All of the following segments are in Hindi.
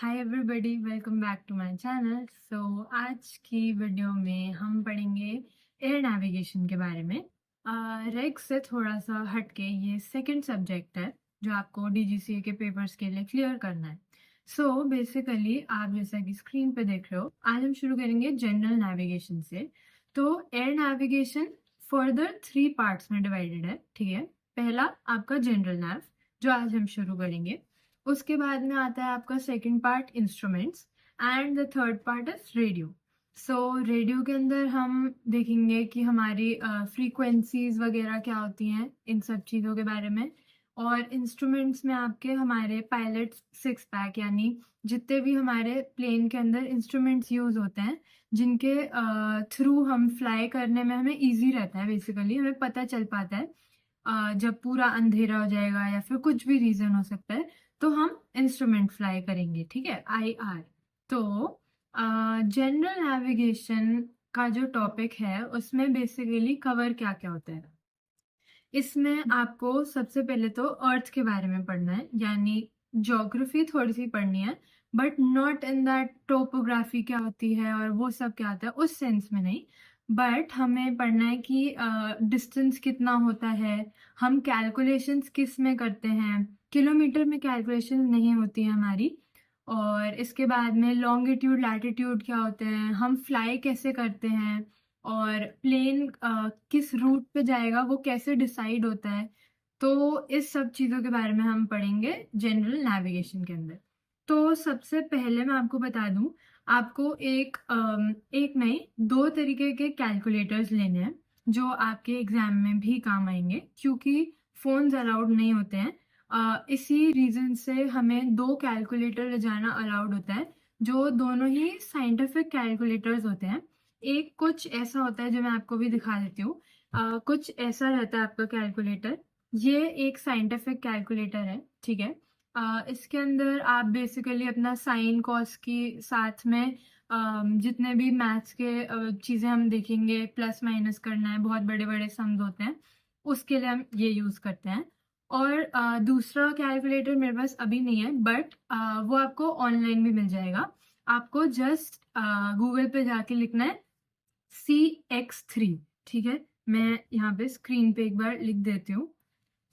Hi everybody, welcome back to my channel. आज की वीडियो में हम पढ़ेंगे एयर नेविगेशन के बारे में। रेग से थोड़ा सा हटके ये सेकंड सब्जेक्ट है जो आपको डीजीसीए के पेपर्स के लिए क्लियर करना है। बेसिकली आप जैसा कि स्क्रीन पे देख रहे हो, आज हम शुरू करेंगे जनरल नेविगेशन से। तो एयर नेविगेशन फर्दर 3 पार्ट्स में डिवाइडेड है, ठीक है। पहला आपका जनरल नेव जो आज हम शुरू करेंगे। उसके बाद में आता है आपका second part instruments and the third part is radio. Radio के अंदर हम देखेंगे कि हमारी फ्रीक्वेंसीज वगैरह क्या होती हैं, इन सब चीज़ों के बारे में। और इंस्ट्रूमेंट्स में आपके हमारे पायलट 6 पैक, यानी जितने भी हमारे प्लेन के अंदर इंस्ट्रूमेंट्स यूज़ होते हैं, जिनके थ्रू हम फ्लाई करने में हमें ईजी रहता है। बेसिकली हमें पता चल पाता है जब पूरा अंधेरा हो जाएगा या फिर कुछ भी रीज़न हो सकता है, तो हम इंस्ट्रूमेंट फ्लाई करेंगे, ठीक है, IR। तो जनरल नेविगेशन का जो टॉपिक है उसमें बेसिकली कवर क्या क्या होता है। इसमें आपको सबसे पहले तो अर्थ के बारे में पढ़ना है, यानी ज्योग्राफी थोड़ी सी पढ़नी है, but not in that topography क्या होती है और वो सब क्या होता है उस सेंस में नहीं। बट हमें पढ़ना है कि डिस्टेंस कितना होता है, हम कैलकुलेशंस किस में करते हैं, किलोमीटर में कैलकुलेशन नहीं होती है हमारी। और इसके बाद में लॉन्गिट्यूड लैटिट्यूड क्या होते हैं, हम फ्लाई कैसे करते हैं, और प्लेन किस रूट पे जाएगा वो कैसे डिसाइड होता है। तो इस सब चीज़ों के बारे में हम पढ़ेंगे जनरल नेविगेशन के अंदर। तो सबसे पहले मैं आपको बता दूं, आपको एक नहीं 2 तरीके के कैलकुलेटर्स लेने हैं जो आपके एग्जाम में भी काम आएंगे, क्योंकि फ़ोन्स अलाउड नहीं होते हैं। इसी रीज़न से हमें 2 कैलकुलेटर ले जाना अलाउड होता है, जो दोनों ही साइंटिफिक कैलकुलेटर्स होते हैं। एक कुछ ऐसा होता है जो मैं आपको भी दिखा देती हूँ। कुछ ऐसा रहता है आपका कैलकुलेटर। ये एक साइंटिफिक कैलकुलेटर है, ठीक है। इसके अंदर आप बेसिकली अपना साइन कॉस की साथ में जितने भी मैथ्स के चीज़ें हम देखेंगे, प्लस माइनस करना है, बहुत बड़े बड़े सम्स होते हैं, उसके लिए हम ये यूज़ करते हैं। और दूसरा कैलकुलेटर मेरे पास अभी नहीं है, बट वो आपको ऑनलाइन भी मिल जाएगा। आपको जस्ट गूगल पे जाके लिखना है CX3, ठीक है। मैं यहाँ पे स्क्रीन पे एक बार लिख देती हूँ,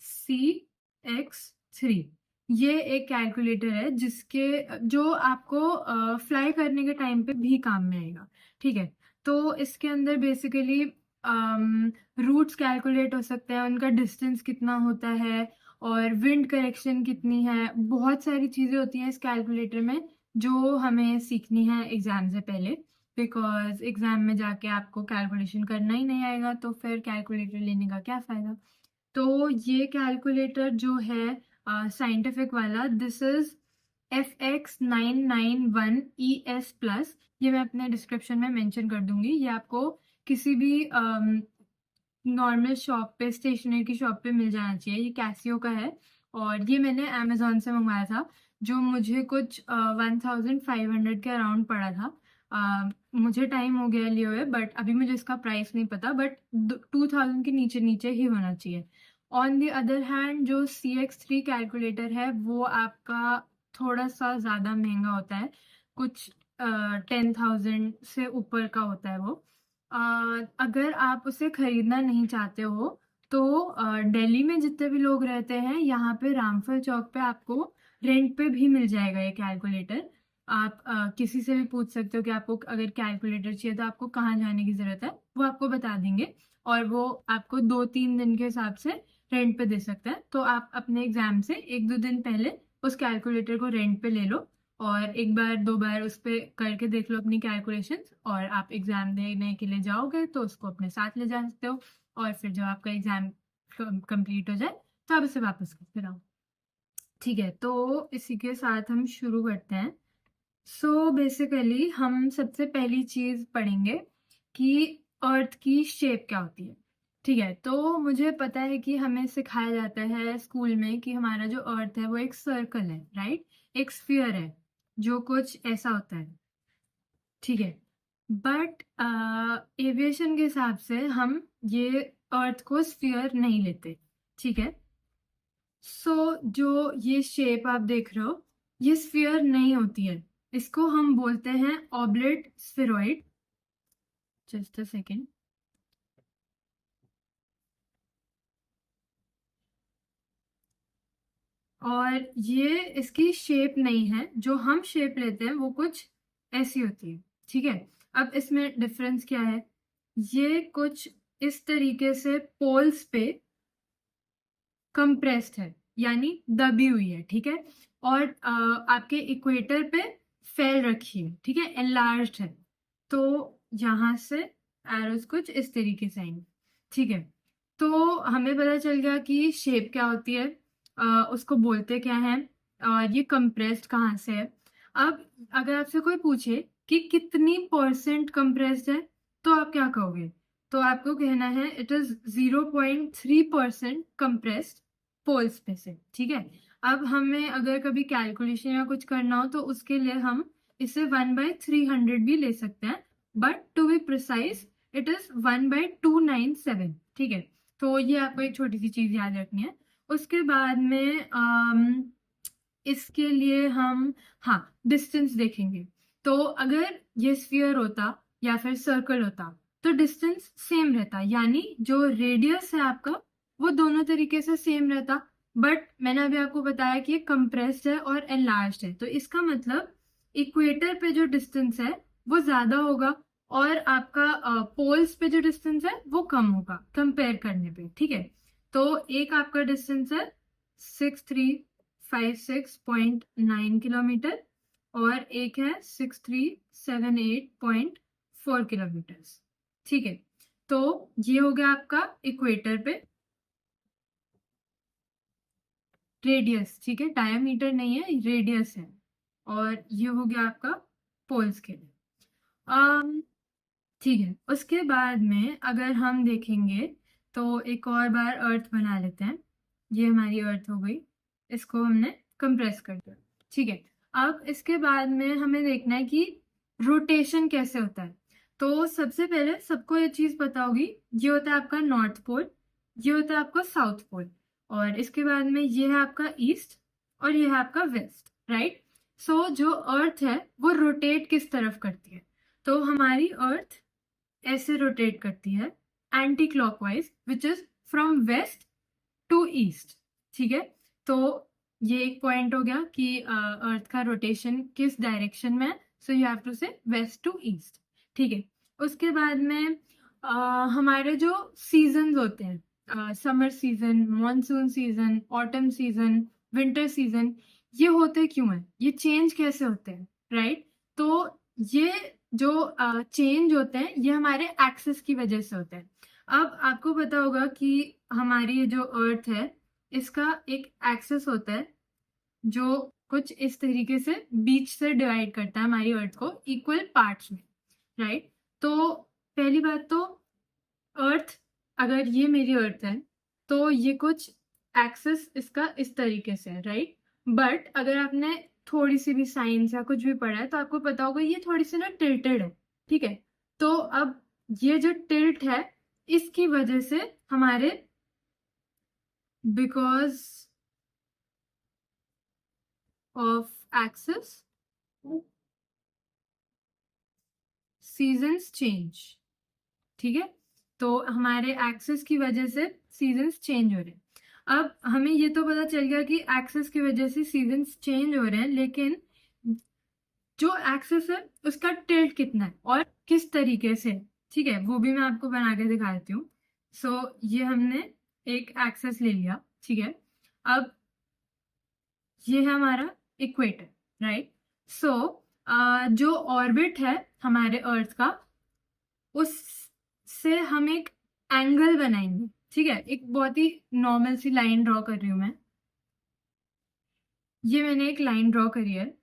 CX3। ये एक कैलकुलेटर है जिसके जो आपको फ्लाई करने के टाइम पे भी काम में आएगा, ठीक है। तो इसके अंदर बेसिकली रूट्स कैलकुलेट हो सकते हैं, उनका डिस्टेंस कितना होता है, और विंड करेक्शन कितनी है, बहुत सारी चीज़ें होती हैं इस कैलकुलेटर में जो हमें सीखनी है एग्ज़ाम से पहले। बिकॉज एग्ज़ाम में जाके आपको कैलकुलेशन करना ही नहीं आएगा, तो फिर कैलकुलेटर लेने का क्या फ़ायदा। तो ये कैलकुलेटर जो है साइंटिफिक वाला, दिस इज़ FX991ES+। ये मैं अपने डिस्क्रिप्शन में मेंशन कर दूंगी। ये आपको किसी भी नॉर्मल शॉप पे, स्टेशनरी की शॉप पे मिल जाना चाहिए। ये कैसियो का है और ये मैंने अमेज़ॉन से मंगवाया था, जो मुझे कुछ 1500 के अराउंड पड़ा था। मुझे टाइम हो गया लिए हुए, बट अभी मुझे इसका प्राइस नहीं पता, बट 2000 के नीचे नीचे ही होना चाहिए। ऑन द अदर हैंड जो CX3 कैलकुलेटर है वो आपका थोड़ा सा ज़्यादा महंगा होता है, कुछ 10,000 से ऊपर का होता है वो। अगर आप उसे खरीदना नहीं चाहते हो तो दिल्ली में जितने भी लोग रहते हैं, यहाँ पे रामफल चौक पे आपको रेंट पे भी मिल जाएगा ये कैलकुलेटर। आप किसी से भी पूछ सकते हो कि आपको अगर कैलकुलेटर चाहिए तो आपको कहाँ जाने की ज़रूरत है, वो आपको बता देंगे, और वो आपको 2-3 दिन के हिसाब से रेंट पे दे सकता है। तो आप अपने एग्जाम से 1-2 दिन पहले उस कैलकुलेटर को रेंट पे ले लो और एक बार 2 बार उस पर करके देख लो अपनी कैलकुलेशंस, और आप एग्ज़ाम देने के लिए जाओगे तो उसको अपने साथ ले जा सकते हो। और फिर जब आपका एग्ज़ाम कंप्लीट हो जाए तो आप इसे वापस करते रहो, ठीक है। तो इसी के साथ हम शुरू करते हैं। बेसिकली हम सबसे पहली चीज़ पढ़ेंगे कि अर्थ की शेप क्या होती है, ठीक है। तो मुझे पता है कि हमें सिखाया जाता है स्कूल में कि हमारा जो अर्थ है वो एक सर्कल है, राइट, एक स्फीयर है जो कुछ ऐसा होता है, ठीक है। बट एविएशन के हिसाब से हम ये अर्थ को स्फीयर नहीं लेते, ठीक है। जो ये शेप आप देख रहे हो, ये स्फीयर नहीं होती है, इसको हम बोलते हैं oblate spheroid. Just a second. और ये इसकी शेप नहीं है, जो हम शेप लेते हैं वो कुछ ऐसी होती है, ठीक है। अब इसमें डिफरेंस क्या है, ये कुछ इस तरीके से पोल्स पे कंप्रेस्ड है, यानी दबी हुई है, ठीक है। और आपके इक्वेटर पे फैल रखी है, ठीक है, एनलार्ज्ड है। तो यहाँ से एरोज कुछ इस तरीके से आएंगे, ठीक है। तो हमें पता चल गया कि शेप क्या होती है, उसको बोलते क्या है, और ये कंप्रेस्ड कहाँ से है। अब अगर आपसे कोई पूछे कि कितनी परसेंट कंप्रेस्ड है, तो आप क्या कहोगे, तो आपको कहना है इट इज 0.3% कंप्रेस्ड पोल्स पे से, ठीक है। अब हमें अगर कभी कैलकुलेशन या कुछ करना हो तो उसके लिए हम इसे 1/300 भी ले सकते हैं, but to be precise it is 1/297, ठीक है। तो ये आपको एक छोटी सी चीज याद रखनी है। उसके बाद में इसके लिए हम, हाँ, डिस्टेंस देखेंगे। तो अगर ये स्फीयर होता या फिर सर्कल होता तो डिस्टेंस सेम रहता, यानी जो रेडियस है आपका वो दोनों तरीके से सेम रहता। बट मैंने अभी आपको बताया कि ये कंप्रेस्ड है और एनलार्ज्ड है, तो इसका मतलब इक्वेटर पे जो डिस्टेंस है वो ज्यादा होगा, और आपका पोल्स पे जो डिस्टेंस है वो कम होगा कंपेयर करने पे, ठीक है। तो एक आपका डिस्टेंस है 6356.9 किलोमीटर, और एक है 6378.4 किलोमीटर, ठीक है। तो ये हो गया आपका इक्वेटर पे रेडियस, ठीक है, डायमीटर नहीं है, रेडियस है। और ये हो गया आपका पोल्स के लिए। ठीक है, उसके बाद में अगर हम देखेंगे तो एक और बार अर्थ बना लेते हैं। ये हमारी अर्थ हो गई, इसको हमने कंप्रेस कर दिया, ठीक है। अब इसके बाद में हमें देखना है कि रोटेशन कैसे होता है। तो सबसे पहले सबको ये चीज पता होगी, ये होता है आपका नॉर्थ पोल, ये होता है आपका साउथ पोल, और इसके बाद में ये है आपका ईस्ट, और ये है आपका वेस्ट, राइट। सो जो अर्थ है वो रोटेट किस तरफ करती है, तो हमारी अर्थ ऐसे रोटेट करती है anticlockwise, which is from west to east, ठीक है। तो ये एक पॉइंट हो गया कि अर्थ का रोटेशन किस डायरेक्शन में है, सो यू हैव टू से वेस्ट टू ईस्ट, ठीक है। उसके बाद में हमारे जो सीजन्स होते हैं, summer season, monsoon season, autumn season, winter season, ये होते क्यों हैं, ये चेंज कैसे होते हैं, राइट। तो ये जो चेंज होते हैं ये हमारे एक्सिस की वजह से होते हैं। अब आपको पता होगा कि हमारी ये जो अर्थ है इसका एक एक्सिस होता है जो कुछ इस तरीके से बीच से डिवाइड करता है हमारी अर्थ को इक्वल पार्ट्स में, राइट। तो पहली बात तो अर्थ, अगर ये मेरी अर्थ है तो ये कुछ एक्सिस इसका इस तरीके से है, राइट। बट अगर आपने थोड़ी सी भी साइंस या कुछ भी पढ़ा है तो आपको पता होगा ये थोड़ी सी ना टिल्टेड है, ठीक है। तो अब ये जो टिल्ट है इसकी वजह से हमारे, because of axis, seasons change, ठीक है। तो हमारे एक्सिस की वजह से सीजन्स चेंज हो रहे हैं। अब हमें ये तो पता चल गया कि एक्सिस की वजह से सीजन्स चेंज हो रहे हैं, लेकिन जो एक्सिस है उसका टिल्ट कितना है और किस तरीके से, ठीक है, वो भी मैं आपको बना के दिखा देती हूँ। सो ये हमने एक एक्सिस ले लिया, ठीक है। अब ये है हमारा इक्वेटर, राइट। सो जो ऑर्बिट है हमारे अर्थ का, उससे हम एक एंगल बनाएंगे, ठीक है। एक बहुत ही नॉर्मल सी लाइन ड्रॉ कर रही हूं मैं, ये मैंने एक लाइन ड्रॉ करी है।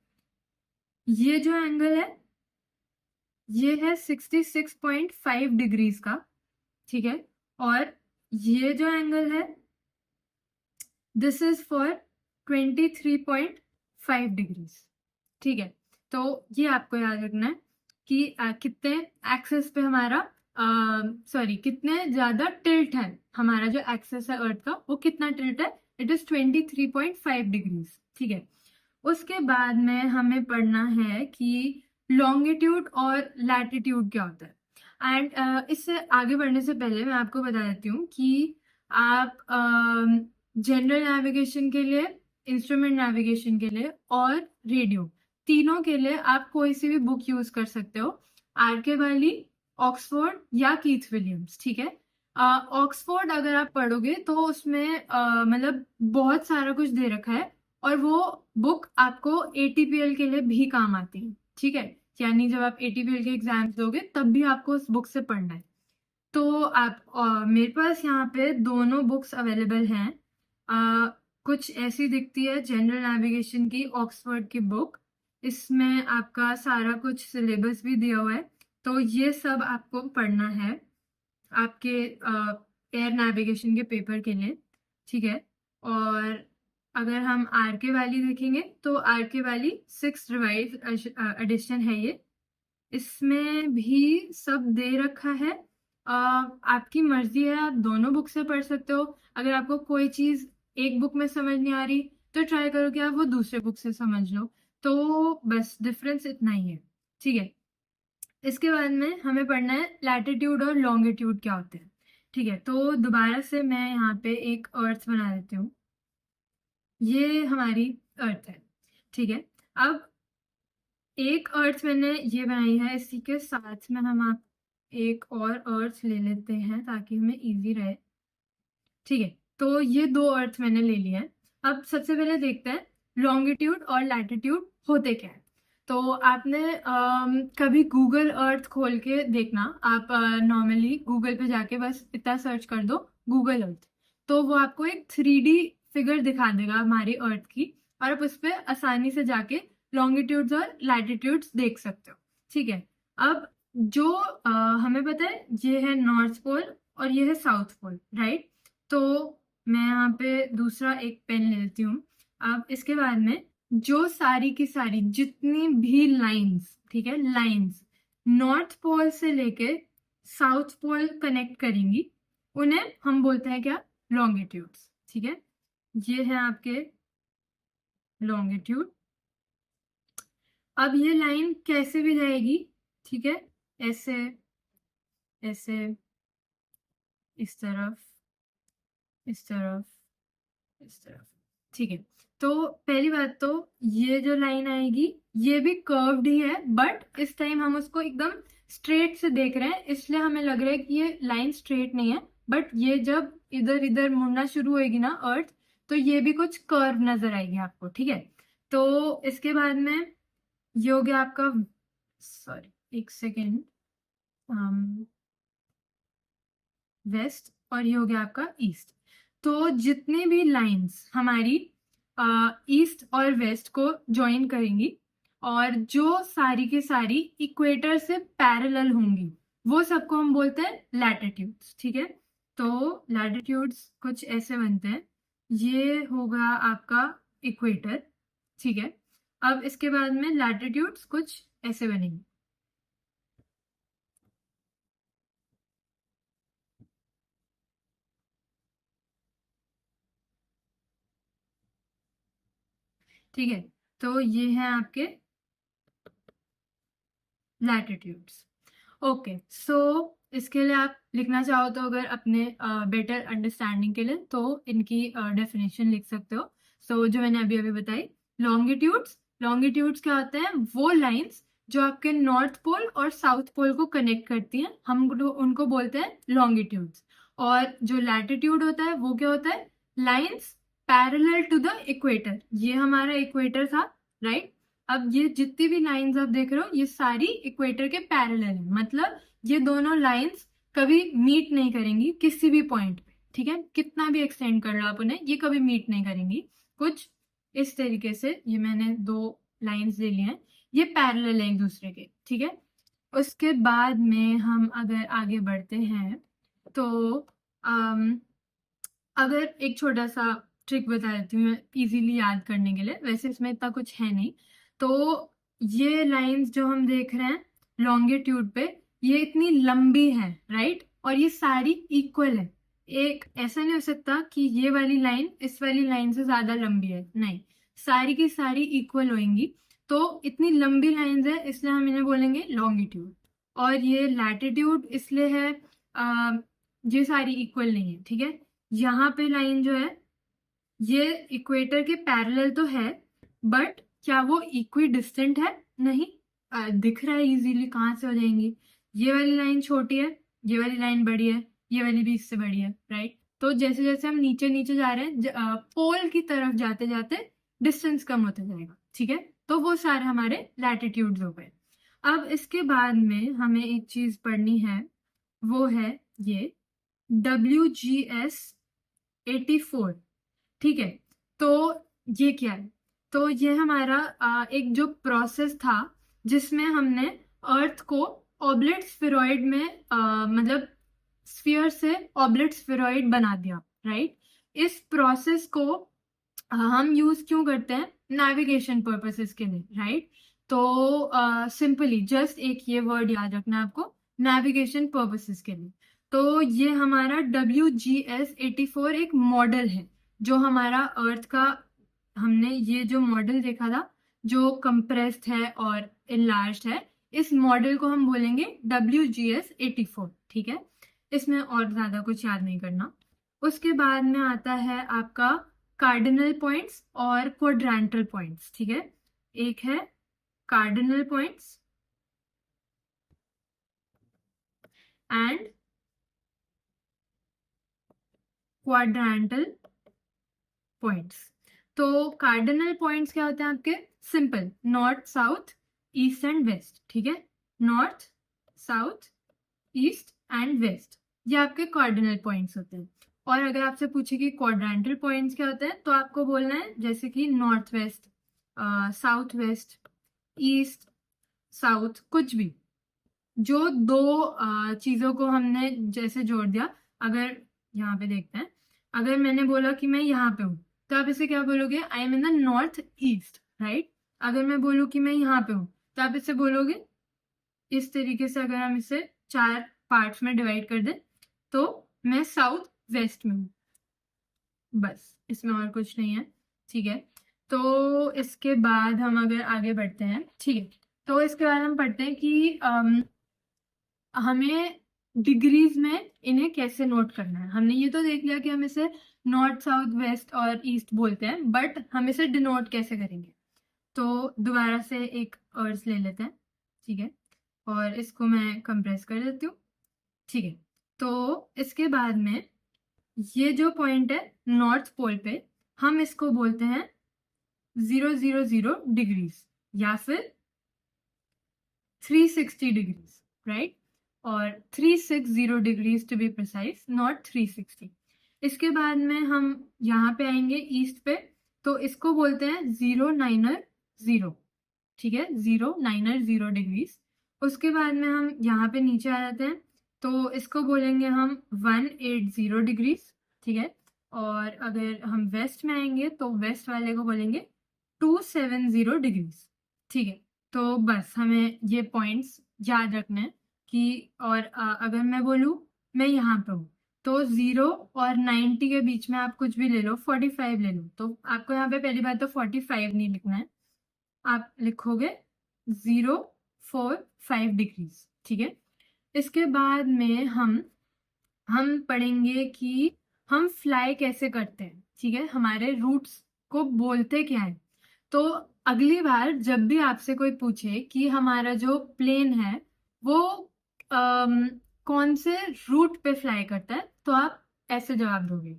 ये जो एंगल है ये है 66.5 डिग्रीज का, ठीक है। और ये जो एंगल है दिस इज फॉर 23.5 डिग्रीज, ठीक है। तो ये आपको याद रखना है कि कितने एक्सेस पे हमारा, सॉरी, कितने ज्यादा टिल्ट है हमारा जो एक्सेस है अर्थ का, वो कितना टिल्ट है, इट इज 23.5 डिग्रीज, ठीक है। उसके बाद में हमें पढ़ना है कि लॉन्गिट्यूड और लैटिट्यूड क्या होता है। एंड इससे आगे बढ़ने से पहले मैं आपको बता देती हूँ कि आप जनरल नेविगेशन के लिए, इंस्ट्रूमेंट नेविगेशन के लिए और रेडियो, तीनों के लिए आप कोई सी भी बुक यूज कर सकते हो। आरके वाली, ऑक्सफोर्ड या कीथ विलियम्स, ठीक है। ऑक्सफोर्ड अगर आप पढ़ोगे तो उसमें मतलब बहुत सारा कुछ दे रखा है और वो बुक आपको एटीपीएल के लिए भी काम आती है, ठीक है। यानी जब आप एटीपीएल के एग्जाम्स दोगे तब भी आपको उस बुक से पढ़ना है। तो आप मेरे पास यहाँ पे दोनों बुक्स अवेलेबल हैं। कुछ ऐसी दिखती है जनरल नेविगेशन की ऑक्सफोर्ड की बुक, इसमें आपका सारा कुछ सिलेबस भी दिया हुआ है, तो ये सब आपको पढ़ना है आपके एयर नेविगेशन के पेपर के लिए, ठीक है। और अगर हम आरके वैली देखेंगे तो आरके वैली 6 रिवाइज एडिशन है ये, इसमें भी सब दे रखा है। आपकी मर्जी है, आप दोनों बुक से पढ़ सकते हो। अगर आपको कोई चीज एक बुक में समझ नहीं आ रही तो ट्राई करो कि आप वो दूसरे बुक से समझ लो। तो बस डिफरेंस इतना ही है, ठीक है। इसके बाद में हमें पढ़ना है लैटिट्यूड और लॉन्गिट्यूड क्या होते हैं, ठीक है। तो दोबारा से मैं यहाँ पे एक अर्थ बना देती हूँ, ये हमारी अर्थ है, ठीक है। अब एक अर्थ मैंने ये बनाई है, इसी के साथ में हम आप एक और अर्थ ले लेते हैं ताकि हमें इजी रहे, ठीक है। तो ये 2 अर्थ मैंने ले लिए हैं। अब सबसे पहले देखते हैं लॉन्गिट्यूड और लैटिट्यूड होते क्या है। तो आपने कभी गूगल अर्थ खोल के देखना, आप नॉर्मली गूगल पे जाके बस इतना सर्च कर दो गूगल अर्थ, तो वो आपको एक 3D फिगर दिखा देगा हमारी अर्थ की, और आप उस पर आसानी से जाके लॉन्गिट्यूड्स और लैटिट्यूड्स देख सकते हो, ठीक है। अब जो हमें पता है ये है नॉर्थ पोल और ये है साउथ पोल, राइट। तो मैं यहाँ पे दूसरा एक पेन ले लेती हूँ। अब इसके बाद में जो सारी की सारी जितनी भी लाइंस, ठीक है, लाइंस नॉर्थ पोल से लेके साउथ पोल कनेक्ट करेंगी, उन्हें हम बोलते हैं क्या, लॉन्गिट्यूड्स, ठीक है। ये है आपके लॉन्गिट्यूड। अब ये लाइन कैसे भी जाएगी, ठीक है, ऐसे ऐसे, इस तरफ, इस तरफ, इस तरफ, ठीक है। तो पहली बात तो ये जो लाइन आएगी ये भी कर्व्ड ही है, बट इस टाइम हम उसको एकदम स्ट्रेट से देख रहे हैं, इसलिए हमें लग रहा है कि ये लाइन स्ट्रेट नहीं है। बट ये जब इधर इधर मुड़ना शुरू होएगी ना अर्थ, तो ये भी कुछ कर्व नजर आएगी आपको, ठीक है। तो इसके बाद में ये हो गया आपका, सॉरी एक सेकेंड, वेस्ट, और ये हो गया आपका ईस्ट। तो जितने भी लाइंस हमारी ईस्ट और वेस्ट को ज्वाइन करेंगी और जो सारी की सारी इक्वेटर से पैरेलल होंगी, वो सबको हम बोलते हैं लैटिट्यूड्स, ठीक है। तो लैटिट्यूड्स कुछ ऐसे बनते हैं, ये होगा आपका इक्वेटर, ठीक है। अब इसके बाद में लैटिट्यूड्स कुछ ऐसे बनेंगे, ठीक है। तो ये है आपके लैटिट्यूड्स। ओके, सो इसके लिए आप लिखना चाहो तो अगर अपने बेटर अंडरस्टैंडिंग के लिए तो इनकी डेफिनेशन लिख सकते हो। सो जो मैंने अभी अभी बताई, लॉन्गिट्यूड्स, लॉन्गिट्यूड्स क्या होते हैं, वो लाइंस जो आपके नॉर्थ पोल और साउथ पोल को कनेक्ट करती हैं, हम उनको बोलते हैं लॉन्गिट्यूड्स। और जो लैटिट्यूड होता है वो क्या होता है, lines parallel to the equator, ये हमारा इक्वेटर था, राइट। अब ये जितनी भी लाइंस आप देख रहे हो ये सारी इक्वेटर के पैरेलल है, मतलब ये दोनों लाइंस कभी मीट नहीं करेंगी किसी भी पॉइंट पे, ठीक है। कितना भी एक्सटेंड कर लो आप उन्हें, ये कभी मीट नहीं करेंगी। कुछ इस तरीके से, ये मैंने 2 लाइंस ले लिए हैं, ये पैरेलल है एक दूसरे के, ठीक है। उसके बाद में हम अगर आगे बढ़ते हैं तो अगर एक छोटा सा ट्रिक बता देती हूँ इजीली याद करने के लिए, वैसे इसमें इतना कुछ है नहीं। तो ये लाइंस जो हम देख रहे हैं लॉन्गिट्यूड पे, ये इतनी लंबी है, राइट, और ये सारी इक्वल है। एक ऐसा नहीं हो सकता कि ये वाली लाइन इस वाली लाइन से ज्यादा लंबी है, नहीं। सारी की सारी इक्वल होंगी। तो इतनी लंबी लाइंस है इसलिए हम इन्हें बोलेंगे लॉन्गिट्यूड। और ये लैटिट्यूड इसलिए है ये सारी इक्वल नहीं है, ठीक है। यहाँ पे लाइन जो है ये इक्वेटर के पैरेलल तो है, बट क्या वो इक्वी डिस्टेंट है? नहीं। दिख रहा है इजीली, कहाँ से हो जाएंगी? ये वाली लाइन छोटी है, ये वाली लाइन बड़ी है, ये वाली भी इससे बड़ी है, राइट। तो जैसे जैसे हम नीचे नीचे जा रहे हैं पोल की तरफ जाते जाते डिस्टेंस कम होता जाएगा, ठीक है। तो वो सारे हमारे लैटिट्यूड्स हो गए। अब इसके बाद में हमें एक चीज पढ़नी है, वो है ये WGS 84, ठीक है। तो ये क्या है? तो ये हमारा एक जो प्रोसेस था जिसमें हमने अर्थ को ऑब्लेट स्फीरॉइड में मतलब स्फीयर से ऑब्लेट स्फीरॉइड बना दिया, राइट। इस प्रोसेस को हम यूज क्यों करते हैं? नेविगेशन पर्पसेस के लिए, राइट। तो सिंपली जस्ट एक ये वर्ड याद रखना है आपको, नेविगेशन पर्पसेस के लिए। तो ये हमारा WGS 84 एक मॉडल है जो हमारा अर्थ का, हमने ये जो मॉडल देखा था जो कंप्रेस्ड है और इनलार्ज्ड है, इस मॉडल को हम बोलेंगे WGS 84, ठीक है। इसमें और ज्यादा कुछ याद नहीं करना। उसके बाद में आता है आपका कार्डिनल पॉइंट्स और क्वाड्रेंटल पॉइंट्स, ठीक है। एक है cardinal points and quadrantal points. तो कार्डिनल पॉइंट्स क्या होते हैं आपके? Simple, north south east and west, ठीक है। North south east and west, ये आपके कार्डिनल पॉइंट्स होते हैं। और अगर आपसे पूछे कि क्वाड्रेंटल पॉइंट्स क्या होते हैं, तो आपको बोलना है जैसे कि north west, south west, east south, कुछ भी जो दो चीजों को हमने जैसे जोड़ दिया। अगर यहाँ पे देखते हैं, अगर मैंने बोला कि मैं यहाँ पे हूँ, तो आप इसे क्या बोलोगे? I am in the north east, right. अगर मैं बोलूँ कि मैं यहाँ पे हूँ, तो आप इसे बोलोगे इस तरीके से। अगर हम इसे 4 पार्ट्स में डिवाइड कर दें, तो मैं साउथ वेस्ट में हूँ, बस इसमें और कुछ नहीं है, ठीक है। तो इसके बाद हम अगर आगे बढ़ते हैं, ठीक है, तो इसके बाद हम पढ़ते हैं कि हमें डिग्रीज में इन्हें कैसे नोट करना है। हमने ये तो देख लिया कि हम इसे नॉर्थ साउथ वेस्ट और ईस्ट बोलते हैं, बट हम इसे डिनोट कैसे करेंगे? तो दोबारा से एक अर्थ ले लेते हैं, ठीक है, और इसको मैं कंप्रेस कर देती हूँ, ठीक है। तो इसके बाद में ये जो पॉइंट है नॉर्थ पोल पे, हम इसको बोलते हैं 000 डिग्रीज या फिर 360 डिग्रीज, राइट। और 360 degrees to be precise, not 360। इसके बाद में हम यहाँ पे आएंगे ईस्ट पे, तो इसको बोलते हैं 090, ठीक है, 090 डिग्रीज। उसके बाद में हम यहाँ पे नीचे आ जाते हैं, तो इसको बोलेंगे हम 180 डिग्रीज, ठीक है। और अगर हम वेस्ट में आएंगे तो वेस्ट वाले को बोलेंगे 270 डिग्रीज, ठीक है। तो बस हमें ये पॉइंट्स याद रखने हैं कि, और अगर मैं बोलूँ मैं यहाँ पे हूँ, तो 0 और 90 के बीच में आप कुछ भी ले लो, 45 ले लो, तो आपको यहाँ पे पहली बात तो 45 नहीं लिखना है, आप लिखोगे 045 डिग्रीज, ठीक है। इसके बाद में हम पढ़ेंगे कि हम फ्लाई कैसे करते हैं, ठीक है, हमारे रूट्स को बोलते क्या है। तो अगली बार जब भी आपसे कोई पूछे कि हमारा जो प्लेन है वो कौन से रूट पे फ्लाई करता है, तो आप ऐसे जवाब दोगे।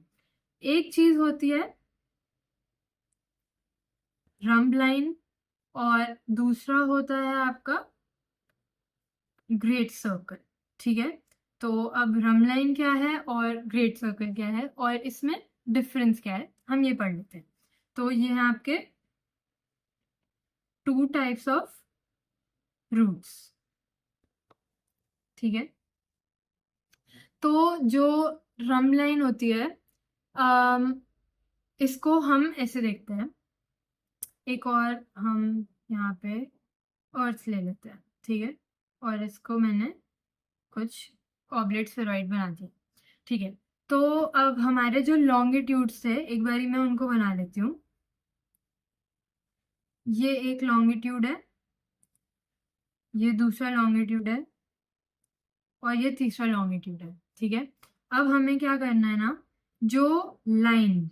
एक चीज होती है रम्ब लाइन और दूसरा होता है आपका ग्रेट सर्कल, ठीक है। तो अब रम्ब लाइन क्या है और ग्रेट सर्कल क्या है और इसमें डिफरेंस क्या है, हम ये पढ़ लेते हैं। तो ये है आपके 2 टाइप्स ऑफ रूट्स, ठीक है। तो जो रम्ब लाइन होती है, इसको हम ऐसे देखते हैं। एक और हम यहाँ पे अर्थ ले लेते हैं, ठीक है, और इसको मैंने कुछ ऑब्लेट स्फेरॉइड बना दिया, ठीक है। तो अब हमारे जो लॉन्गिट्यूड्स थे, एक बारी मैं उनको बना लेती हूँ। ये एक लॉन्गिट्यूड है, ये दूसरा लॉन्गिट्यूड है और ये तीसरा लॉन्गिट्यूड है। ठीक है, अब हमें क्या करना है ना, जो लाइन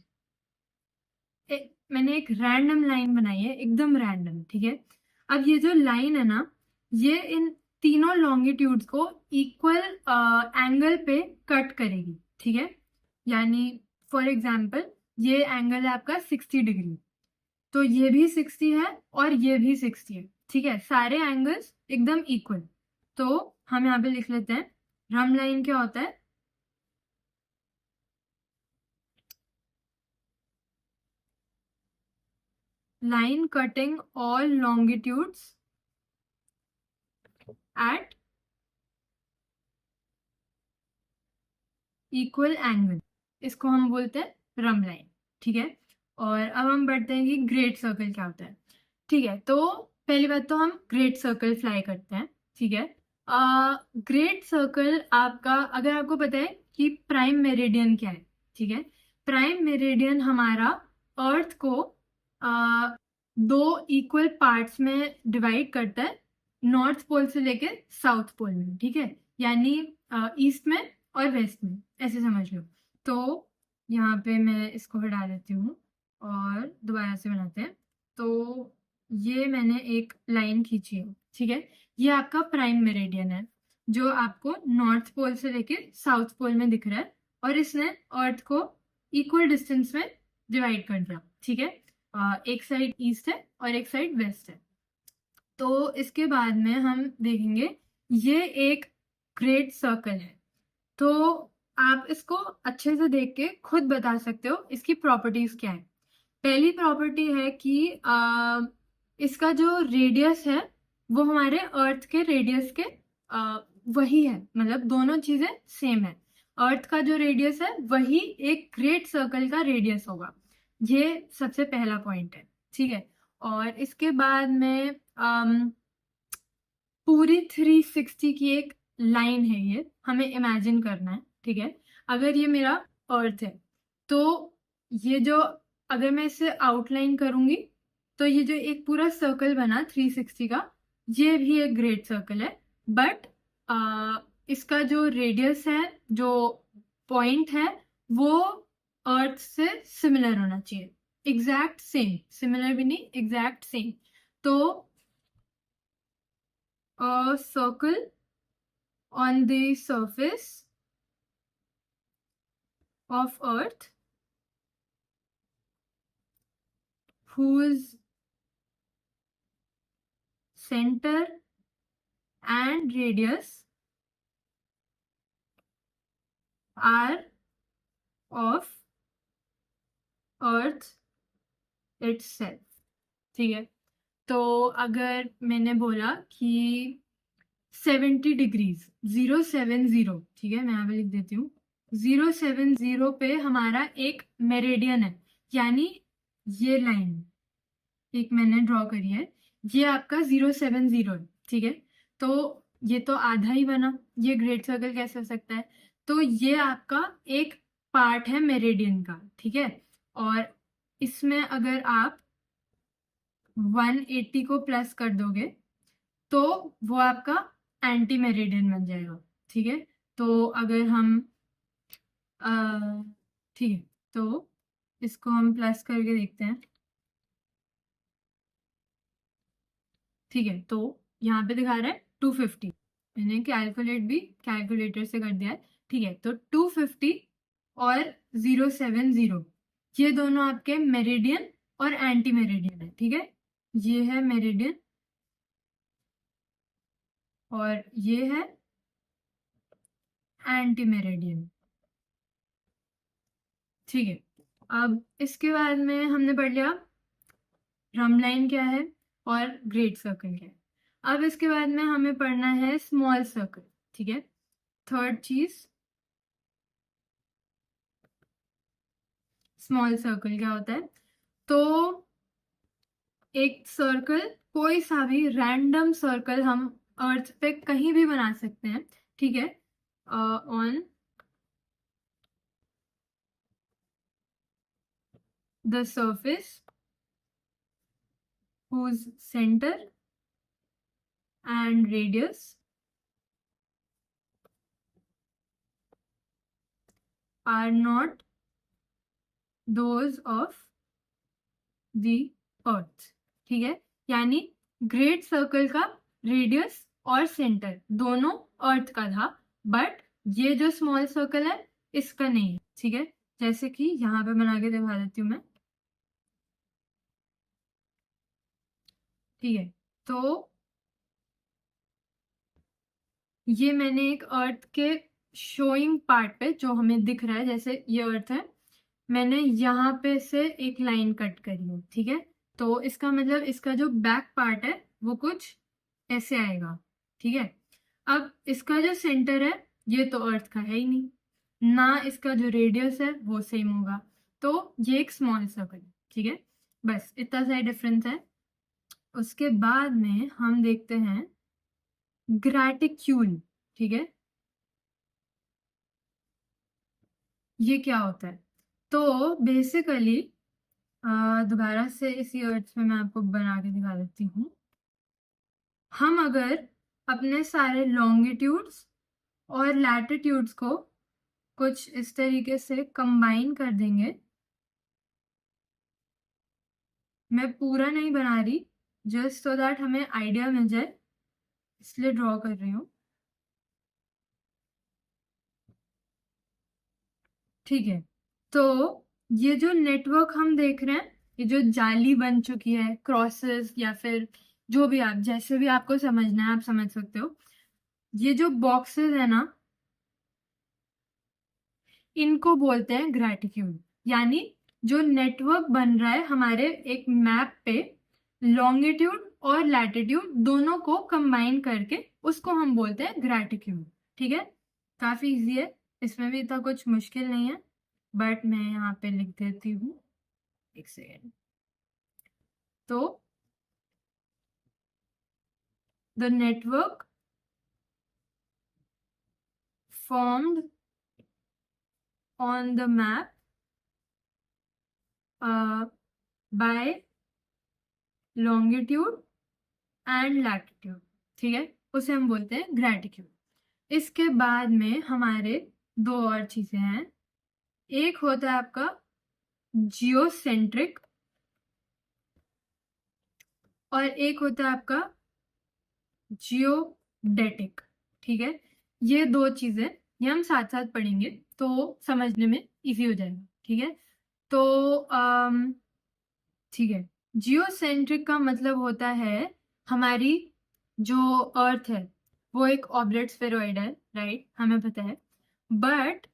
मैंने एक रैंडम लाइन बनाई है, एकदम रैंडम। ठीक है, अब ये जो लाइन है ना, ये इन तीनों लॉन्गिट्यूड्स को इक्वल एंगल पे कट करेगी। ठीक है, यानी फॉर एग्जांपल ये एंगल है आपका 60 डिग्री, तो ये भी 60 है और ये भी 60 है। ठीक है, सारे एंगल्स एकदम इक्वल। तो हम यहाँ पे लिख लेते हैं, रम लाइन क्या होता है, line cutting all longitudes at equal angle, इसको हम बोलते हैं रम लाइन। ठीक है, और अब हम बढ़ते हैं कि ग्रेट सर्कल क्या होता है। ठीक है, तो पहली बात तो हम ग्रेट सर्कल फ्लाई करते हैं। ठीक है, ग्रेट सर्कल आपका, अगर आपको पता है कि प्राइम मेरिडियन क्या है। ठीक है, प्राइम मेरिडियन हमारा अर्थ को दो इक्वल पार्ट्स में डिवाइड करता है, नॉर्थ पोल से लेकर साउथ पोल में। ठीक है, यानी ईस्ट में और वेस्ट में, ऐसे समझ लो। तो यहाँ पे मैं इसको हटा देती हूँ और दोबारा से बनाते हैं। तो ये मैंने एक लाइन खींची है। ठीक है, ये आपका प्राइम मेरिडियन है जो आपको नॉर्थ पोल से लेकर साउथ पोल में दिख रहा है, और इसने अर्थ को इक्वल डिस्टेंस में डिवाइड कर दिया। ठीक है, एक साइड ईस्ट है और एक साइड वेस्ट है। तो इसके बाद में हम देखेंगे, ये एक ग्रेट सर्कल है। तो आप इसको अच्छे से देख के खुद बता सकते हो इसकी प्रॉपर्टीज क्या है। पहली प्रॉपर्टी है कि इसका जो रेडियस है वो हमारे अर्थ के रेडियस के वही है, मतलब दोनों चीजें सेम है। अर्थ का जो रेडियस है वही एक ग्रेट सर्कल का रेडियस होगा। ये सबसे पहला पॉइंट है। ठीक है, और इसके बाद में पूरी 360 की एक लाइन है, ये हमें इमेजिन करना है। ठीक है, अगर ये मेरा अर्थ है तो ये जो, अगर मैं इसे आउटलाइन करूंगी तो ये जो एक पूरा सर्कल बना 360 का, ये भी एक ग्रेट सर्कल है। बट इसका जो रेडियस है, जो पॉइंट है, वो अर्थ से सिमिलर होना चाहिए, एग्जैक्ट सेम, सिमिलर भी नहीं, एग्जैक्ट सेम। तो a circle on the surface of Earth whose center and radius are of Earth itself। ठीक है, तो अगर मैंने बोला कि 70 डिग्रीज 070, ठीक है, मैं यहाँ पे लिख देती हूँ, 070 पे हमारा एक मेरिडियन है, यानी ये लाइन एक मैंने ड्रॉ करी है, ये आपका 070 है। ठीक है, तो ये तो आधा ही बना, ये ग्रेट सर्कल कैसे हो सकता है, तो ये आपका एक पार्ट है मेरिडियन का। ठीक है, और इसमें अगर आप 180 को प्लस कर दोगे तो वो आपका एंटी मेरिडियन बन जाएगा। ठीक है, तो अगर हम ठीक है, तो इसको हम प्लस करके देखते हैं। ठीक है, तो यहाँ पे दिखा रहा है 250, मैंने कैलकुलेट भी कैलकुलेटर से कर दिया है। ठीक है, तो 250 और 070, ये दोनों आपके मेरिडियन और एंटी मेरिडियन है। ठीक है, ये है मेरिडियन और ये है एंटी मेरिडियन। ठीक है, अब इसके बाद में हमने पढ़ लिया रम लाइन क्या है और ग्रेट सर्कल क्या है। अब इसके बाद में हमें पढ़ना है स्मॉल सर्कल। ठीक है, थर्ड चीज, स्मॉल सर्कल क्या होता है। तो एक सर्कल, कोई सा भी रैंडम सर्कल हम अर्थ पे कहीं भी बना सकते हैं। ठीक है, on the surface whose center and radius are not those of the earth. ठीक है, यानी ग्रेट सर्कल का रेडियस और सेंटर दोनों अर्थ का था, बट ये जो स्मॉल सर्कल है इसका नहीं है. ठीक है, जैसे कि यहाँ पे बना के दिखा देती हूँ मैं. ठीक है, तो ये मैंने एक अर्थ के शोइंग पार्ट पे जो हमें दिख रहा है, जैसे ये अर्थ है, मैंने यहाँ पे से एक लाइन कट करी है. ठीक है, तो इसका मतलब इसका जो बैक पार्ट है वो कुछ ऐसे आएगा. ठीक है, अब इसका जो सेंटर है ये तो अर्थ का है ही नहीं, ना इसका जो रेडियस है वो सेम होगा, तो ये एक स्मॉल सर्कल है. ठीक है, बस इतना सा डिफरेंस है. उसके बाद में हम देखते हैं ग्रेटिक्यूल. ठीक है, ये क्या होता है? तो बेसिकली दोबारा से इसी अर्थ में मैं आपको बना के दिखा देती हूँ. हम अगर अपने सारे लॉन्गिट्यूड्स और लैटिट्यूड्स को कुछ इस तरीके से कंबाइन कर देंगे, मैं पूरा नहीं बना रही, जस्ट सो दैट हमें आइडिया मिल जाए, इसलिए ड्रॉ कर रही हूँ. ठीक है, तो ये जो नेटवर्क हम देख रहे हैं, ये जो जाली बन चुकी है, क्रॉसेस या फिर जो भी आप जैसे भी आपको समझना है आप समझ सकते हो. ये जो बॉक्सेस है ना, इनको बोलते हैं ग्रेटिट्यूड. यानी जो नेटवर्क बन रहा है हमारे एक मैप पे, लॉन्गिट्यूड और लैटिट्यूड दोनों को कंबाइन करके उसको हम बोलते हैं ग्रेटिट्यूड. ठीक है, काफी इजी है, इसमें भी इतना कुछ मुश्किल नहीं है, बट मैं यहाँ पे लिख देती हूँ. एक सेकेंड. तो the network formed on the map by longitude and latitude. ठीक है, उसे हम बोलते हैं ग्रेटिट्यूड. इसके बाद में हमारे दो और चीजें हैं. एक होता है आपका जियोसेंट्रिक और एक होता है आपका जियोडेटिक. ठीक है, ये दो चीजें ये हम साथ साथ पढ़ेंगे तो समझने में इजी हो जाएगा. ठीक है, तो ठीक है, जियोसेंट्रिक का मतलब होता है हमारी जो अर्थ है वो एक ऑब्लेट स्फेरॉइड है, राइट, हमें पता है. बट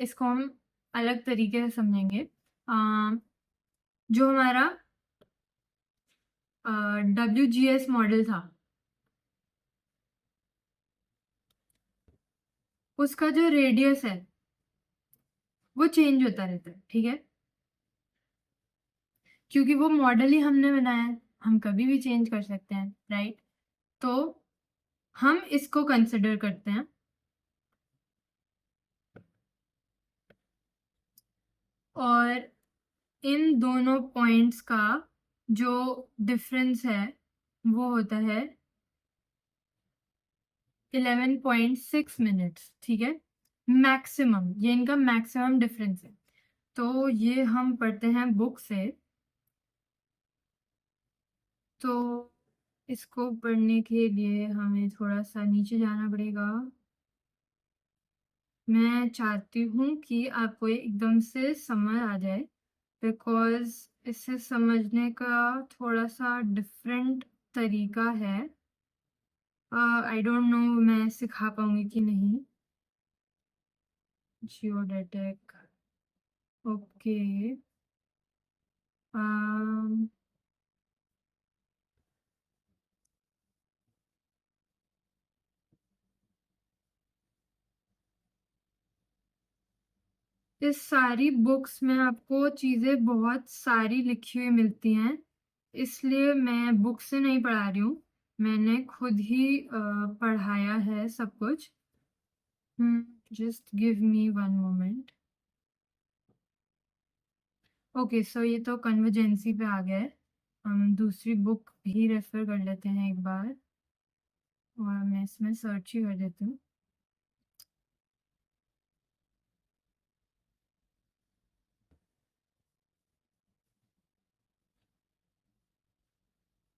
इसको हम अलग तरीके से समझेंगे. जो हमारा WGS मॉडल था, उसका जो रेडियस है वो चेंज होता रहता है. ठीक है, क्योंकि वो मॉडल ही हमने बनाया है, हम कभी भी चेंज कर सकते हैं, राइट. तो हम इसको कंसिडर करते हैं. और इन दोनों पॉइंट्स का जो डिफरेंस है वो होता है 11.6 मिनट्स. ठीक है, मैक्सिमम, ये इनका मैक्सिमम डिफरेंस है. तो ये हम पढ़ते हैं बुक से, तो इसको पढ़ने के लिए हमें थोड़ा सा नीचे जाना पड़ेगा. मैं चाहती हूँ कि आपको ये एकदम से समझ आ जाए, बिकॉज इसे समझने का थोड़ा सा डिफरेंट तरीका है. आई डोंट नो मैं सिखा पाऊंगी कि नहीं. Geodetic, okay. इस सारी बुक्स में आपको चीज़ें बहुत सारी लिखी हुई मिलती हैं, इसलिए मैं बुक से नहीं पढ़ा रही हूँ, मैंने खुद ही पढ़ाया है सब कुछ. Just give me one moment. Okay, so ये तो कन्वर्जेंसी पे आ गया है। हम दूसरी बुक भी रेफर कर लेते हैं एक बार, और मैं इसमें सर्च ही कर देती हूँ।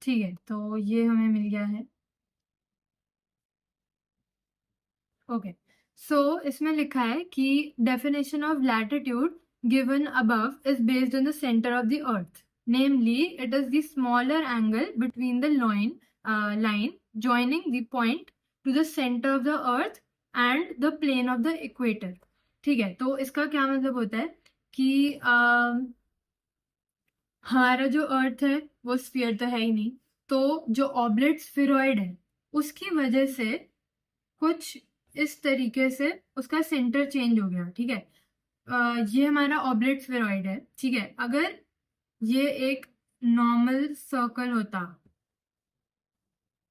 ठीक है, तो ये हमें मिल गया है। ओके, सो इसमें लिखा है कि definition of latitude given above is based on the centre of the earth, namely it is the smaller angle between the line joining the point to the center of the earth and the plane of the equator। ठीक है, तो इसका क्या मतलब होता है कि हमारा जो अर्थ है वो स्फीयर तो है ही नहीं, तो जो ऑब्लेट स्फीरॉइड है उसकी वजह से कुछ इस तरीके से उसका सेंटर चेंज हो गया। ठीक है, ये हमारा ऑब्लेट स्फीरॉइड है। ठीक है, अगर ये एक नॉर्मल सर्कल होता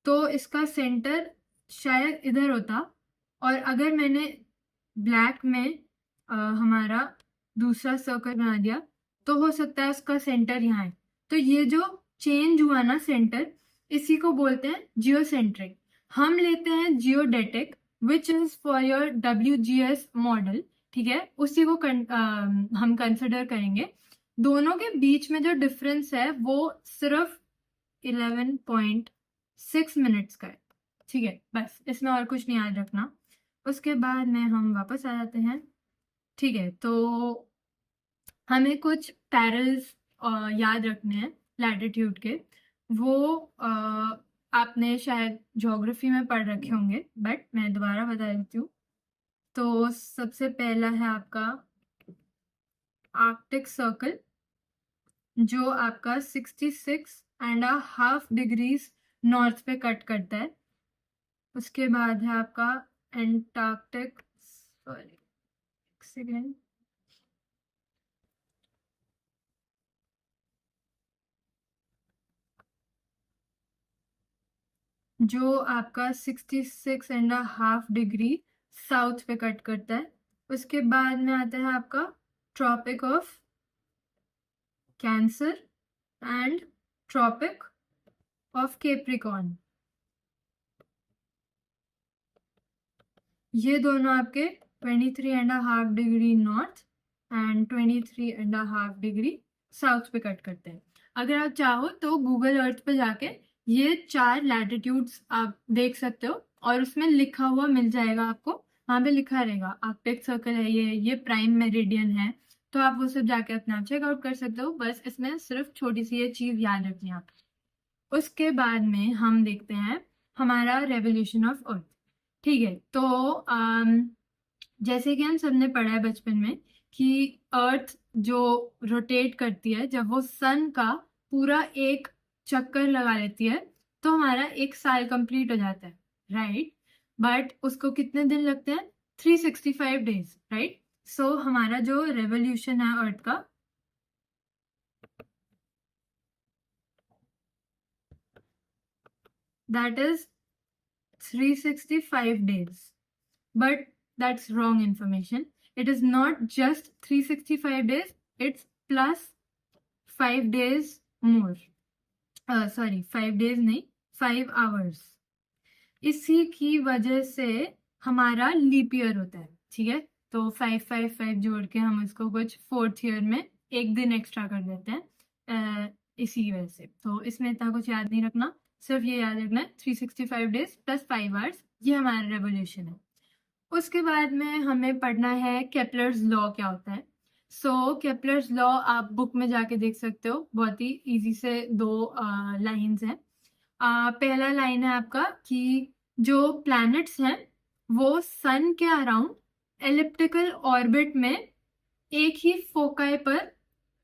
तो इसका सेंटर शायद इधर होता, और अगर मैंने ब्लैक में हमारा दूसरा सर्कल बना दिया तो हो सकता है उसका सेंटर यहाँ है। तो ये जो चेंज हुआ ना सेंटर, इसी को बोलते हैं जियोसेंट्रिक। हम लेते हैं geodetic which is for your WGS model. ठीक है, उसी को हम कंसिडर करेंगे। दोनों के बीच में जो डिफरेंस है वो सिर्फ 11.6 मिनट्स का है। ठीक है, बस इसमें और कुछ नहीं याद रखना। उसके बाद में हम वापस आ जाते हैं। ठीक है, तो हमें कुछ पैरल्स याद रखने हैं लैटिट्यूड के। वो आपने शायद ज्योग्राफी में पढ़ रखे होंगे, बट मैं दोबारा बता देती हूँ। तो सबसे पहला है आपका आर्कटिक सर्कल, जो आपका 66.5 डिग्रीज नॉर्थ पे कट करता है। उसके बाद है आपका एंटार्क्टिक, सॉरी सेकेंड, जो आपका 66.5 डिग्री साउथ पे कट करता है। उसके बाद में आता है आपका Tropic of Cancer and Tropic of Capricorn. ये दोनों आपके 23.5 degree north and 23.5 degree south पे कट करते हैं। अगर आप चाहो तो गूगल अर्थ पे जाके ये 4 लैटिट्यूड्स आप देख सकते हो, और उसमें लिखा हुआ मिल जाएगा आपको। वहां पे लिखा रहेगा आर्कटिक सर्कल है ये प्राइम मेरिडियन है, तो आप वो सब जाके अपना चेकआउट कर सकते हो। बस इसमें सिर्फ छोटी सी ये चीज याद रखनी है आप। उसके बाद में हम देखते हैं हमारा रेवोल्यूशन ऑफ अर्थ। ठीक है, तो जैसे कि हम सबने पढ़ा है बचपन में कि अर्थ जो रोटेट करती है, जब वो सन का पूरा एक चक्कर लगा लेती है तो हमारा एक साल कंप्लीट हो जाता है, राइट। बट उसको कितने दिन लगते हैं? 365 डेज, राइट। सो हमारा जो रेवोल्यूशन है अर्थ का, that is 365 days. But that's wrong information. It is not just 365 days, it's plus 5 days more. Sorry, 5 days नहीं, 5 hours. इसी की वजह से हमारा लीप ईयर होता है। ठीक है, तो 555 जोड़ के हम इसको कुछ 4th ईयर में एक दिन एक्स्ट्रा कर देते हैं, इसी की वजह से। तो इसमें इतना कुछ याद नहीं रखना, सिर्फ ये याद रखना है 365 डेज प्लस 5 आवर्स, ये हमारा रेवोल्यूशन है। उसके बाद में हमें पढ़ना है केपलर्स लॉ क्या होता है। सो केपलर्स लॉ आप बुक में जाके देख सकते हो, बहुत ही इजी से 2 लाइंस हैं। पहला लाइन है आपका कि जो प्लैनेट्स हैं वो सन के अराउंड एलिप्टिकल ऑर्बिट में एक ही फोकाई पर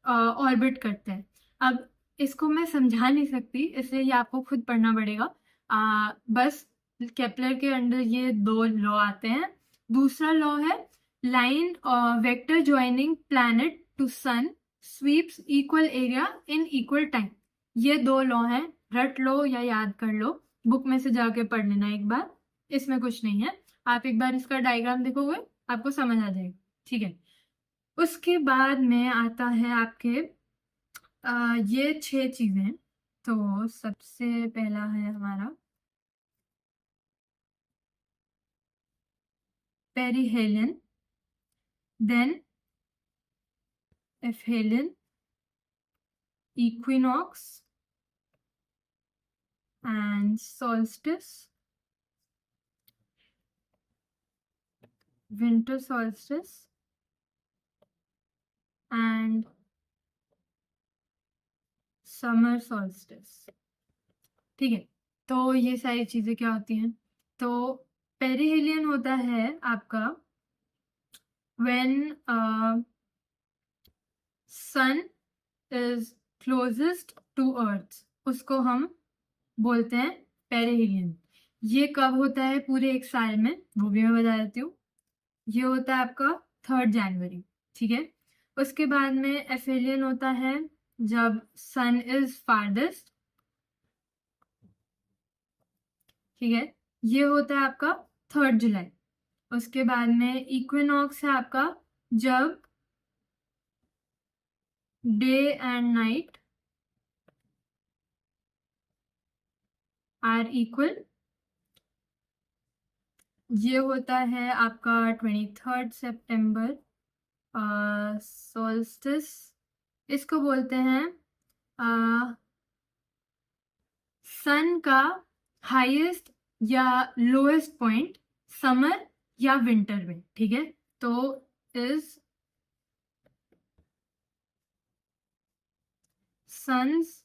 ऑर्बिट करते हैं। अब इसको मैं समझा नहीं सकती, इसलिए ये आपको खुद पढ़ना पड़ेगा। बस केपलर के अंडर ये 2 लॉ आते हैं। दूसरा लॉ है line vector joining planet to sun sweeps equal area in equal time. ये 2 लॉ हैं, रट लो या याद कर लो, बुक में से जाके पढ़ लेना एक बार, इसमें कुछ नहीं है। आप एक बार इसका डायग्राम देखोगे आपको समझ आ जाएगा। ठीक है, उसके बाद में आता है आपके ये 6 चीजें। तो सबसे पहला है हमारा perihelion, then aphelion, equinox and solstice, winter solstice and summer solstice. ठीक है, तो ये सारी चीजें क्या होती हैं? तो पेरिहेलियन होता है आपका when sun is closest to earth, उसको हम बोलते हैं पेरिहेलियन। ये कब होता है पूरे एक साल में, वो भी मैं बता देती हूँ। ये होता है आपका 3 जनवरी। ठीक है, उसके बाद में एफेलियन होता है जब सन इज फारदेस्ट। ठीक है, ये होता है आपका 3 जुलाई। उसके बाद में इक्विनॉक्स है आपका जब day and night are equal. ये होता है आपका 23 सितंबर। सोल्स्टिस इसको बोलते हैं सन का हाईएस्ट या लोएस्ट पॉइंट समर या विंटर में। ठीक है, तो इज सन्स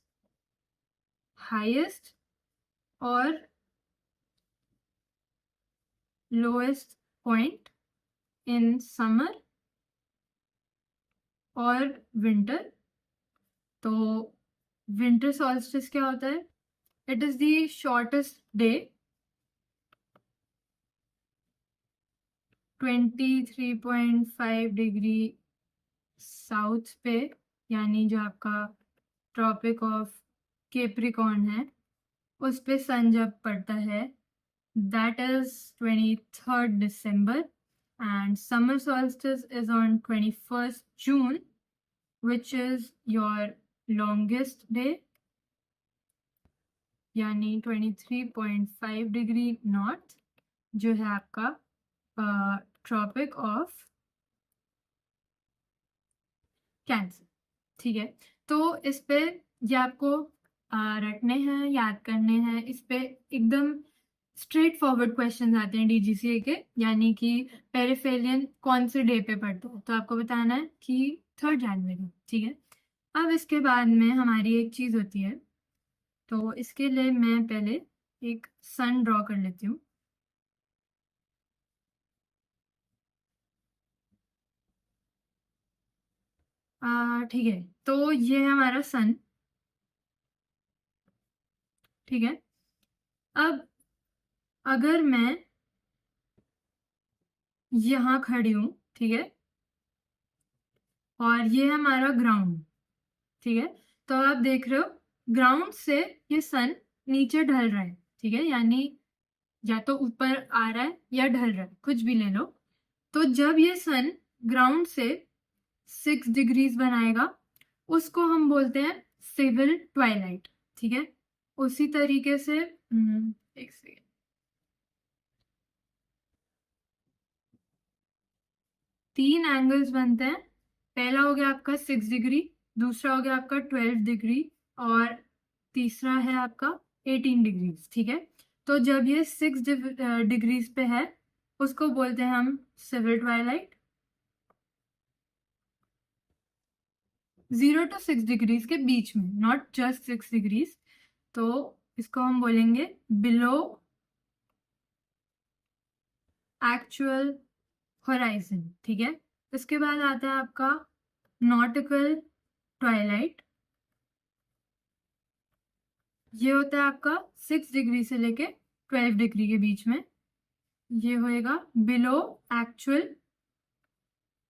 हाईएस्ट और लोएस्ट पॉइंट इन समर और विंटर। तो विंटर सॉल्स्टिस क्या होता है? It is the shortest day, 23.5 degree south पे, यानी जो आपका ट्रॉपिक ऑफ कैप्रिकॉर्न है उस पे सन जब पड़ता है, that is 23rd December, and summer solstice is on 21st June, which is your longest day, यानी 23.5 डिग्री नॉर्थ, जो है आपका ट्रॉपिक ऑफ कैंसर। ठीक है, तो इस पे ये आपको रटने हैं, याद करने हैं। इस पे एकदम स्ट्रेट फॉरवर्ड क्वेश्चन आते हैं डीजीसीए के, यानी कि पेरिफेलियन कौन से डे पे पड़ता है, तो आपको बताना है कि 3 जनवरी। ठीक है, अब इसके बाद में हमारी एक चीज होती है, तो इसके लिए मैं पहले एक सन ड्रॉ कर लेती हूँ। ठीक है, तो ये है हमारा सन। ठीक है, अब अगर मैं यहाँ खड़ी हूँ, ठीक है, और ये है हमारा ग्राउंड। ठीक है, तो आप देख रहे हो ग्राउंड से ये सन नीचे ढल रहा है। ठीक है, यानी या तो ऊपर आ रहा है या ढल रहा है, कुछ भी ले लो। तो जब ये सन ग्राउंड से 6 डिग्रीज बनाएगा, उसको हम बोलते हैं सिविल ट्वाइलाइट। ठीक है, उसी तरीके से एक सेकेंड, तीन एंगल्स बनते हैं। पहला हो गया आपका 6 डिग्री, दूसरा हो गया आपका 12 डिग्री, और तीसरा है आपका 18 डिग्रीज। ठीक है, तो जब ये 6 डिग्रीज पे है, उसको बोलते हैं हम सिविल ट्वाइलाइट। 0 to 6 डिग्रीज के बीच में, नॉट जस्ट 6 डिग्रीज, तो इसको हम बोलेंगे बिलो एक्चुअल होराइजन। ठीक है, इसके बाद आता है आपका नॉटिकल ट्वाइलाइट। ये होता है आपका 6 डिग्री से लेके 12 डिग्री के बीच में। ये होएगा बिलो एक्चुअल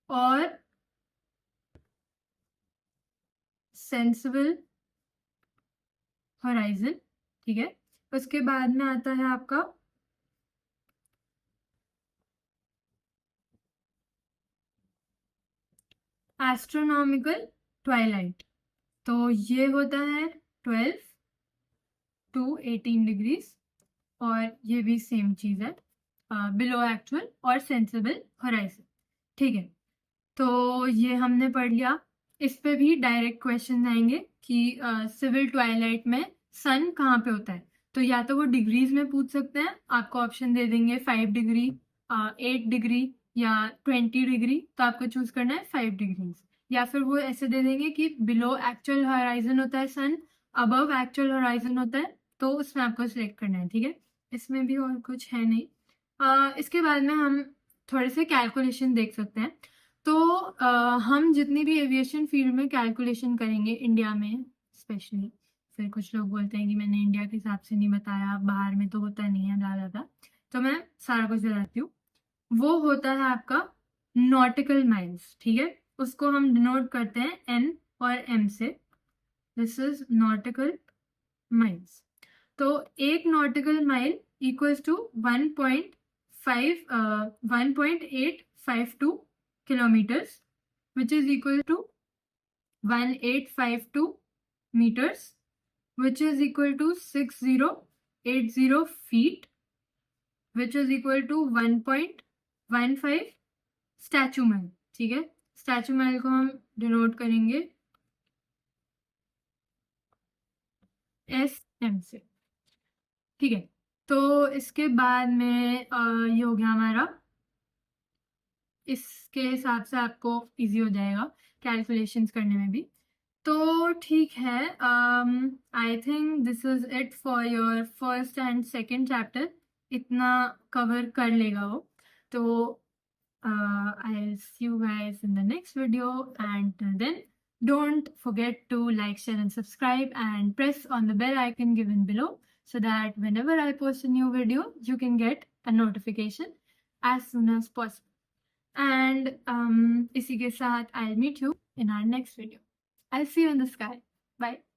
और सेंसिबल होराइजन। ठीक है, उसके बाद में आता है आपका एस्ट्रोनॉमिकल ट्वाइलाइट, तो ये होता है 12 to 18 डिग्रीज, और ये भी सेम चीज़ है, बिलो एक्चुअल और सेंसिबल होराइजन। ठीक है, तो ये हमने पढ़ लिया। इस पे भी डायरेक्ट क्वेश्चन आएंगे कि सिविल ट्वाइलाइट में सन कहाँ पे होता है, तो या तो वो डिग्रीज में पूछ सकते हैं, आपको ऑप्शन दे देंगे 5 डिग्री, 8 डिग्री या 20 डिग्री, तो आपको चूज करना है 5 डिग्रीज, या फिर वो ऐसे दे देंगे कि बिलो एक्चुअल होराइजन होता है सन, अबव एक्चुअल होराइजन होता है, तो उसमें आपको सिलेक्ट करना है। ठीक है, इसमें भी और कुछ है नहीं। इसके बाद में हम थोड़े से कैलकुलेशन देख सकते हैं। तो हम जितनी भी एविएशन फील्ड में कैलकुलेशन करेंगे इंडिया में स्पेशली, फिर कुछ लोग बोलते हैं कि मैंने इंडिया के हिसाब से नहीं बताया, बाहर में तो होता नहीं है ज़्यादा, तो मैं सारा कुछ बताती हूँ। वो होता है आपका नॉटिकल माइल्स। ठीक है, उसको हम डिनोट करते हैं एन और एम से। This is nautical miles. तो एक nautical mile equals to 1.852 kilometers, which is equal to 1852 meters, which is equal to 6080 feet, which is equal to 1.15 statue mile. ठीक है, स्टैचू माइल को हम डिनोट करेंगे एस एम से। ठीक है, तो इसके बाद में ये हो गया हमारा, इसके हिसाब से आपको इजी हो जाएगा कैलकुलेशंस करने में भी। तो ठीक है, I think this is it for your first and second chapter, इतना कवर कर लेगा वो। तो I'll see you guys in the next video, and till then don't forget to like, share and subscribe, and press on the bell icon given below, so that whenever I post a new video you can get a notification as soon as possible. And इसी के साथ I'll meet you in our next video. I'll see you in the sky. Bye.